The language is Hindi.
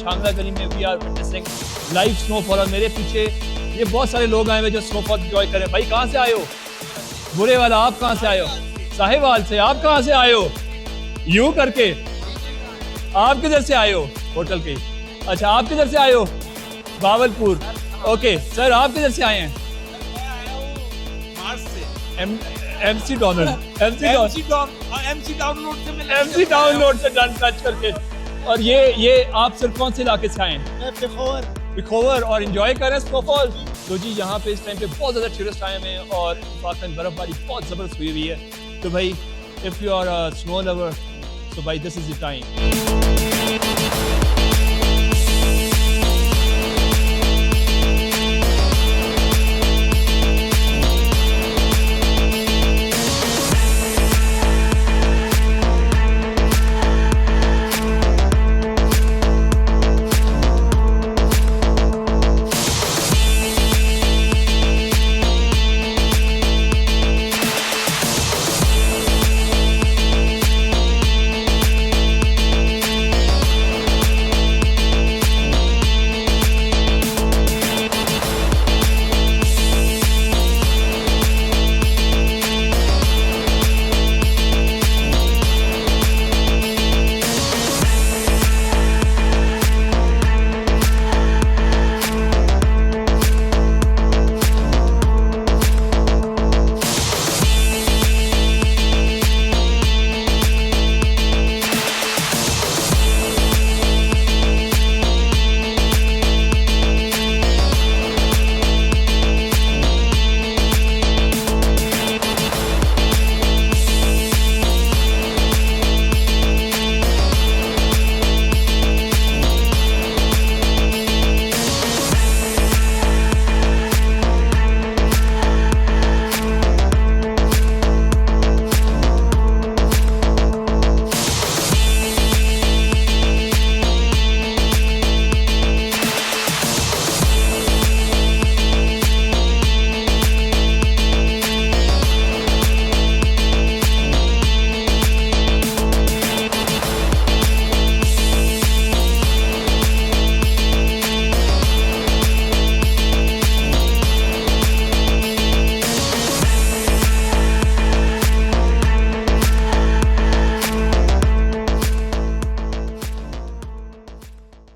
छांगला गली में we are witnessing live snowfall और मेरे पीछे ये बहुत सारे लोग आए हुए जो स्नोफॉल एंजॉय करें। भाई कहाँ से आए हो? बुरे वाला आप कहाँ से आए हो? साहिवाल से। आप कहाँ से आए हो? यूं करके आप किधर से आए हो? होटल के। अच्छा आप किधर से आए हो? बावलपुर। ओके सर आप किधर से आए हैं? एमसी डाउनलोड से डन टच करके। और ये आप सर कौन से इलाके से आए हैं? पिखोवर। और एंजॉय कर रहे हैं स्नोफॉल। तो जी यहाँ पे इस टाइम पे बहुत ज़्यादा टूरिस्ट आए हुए हैं और पाकिस्तान बर्फबारी बहुत ज़बरदस्त हुई है। तो भाई if you are a snow lover so by this is the time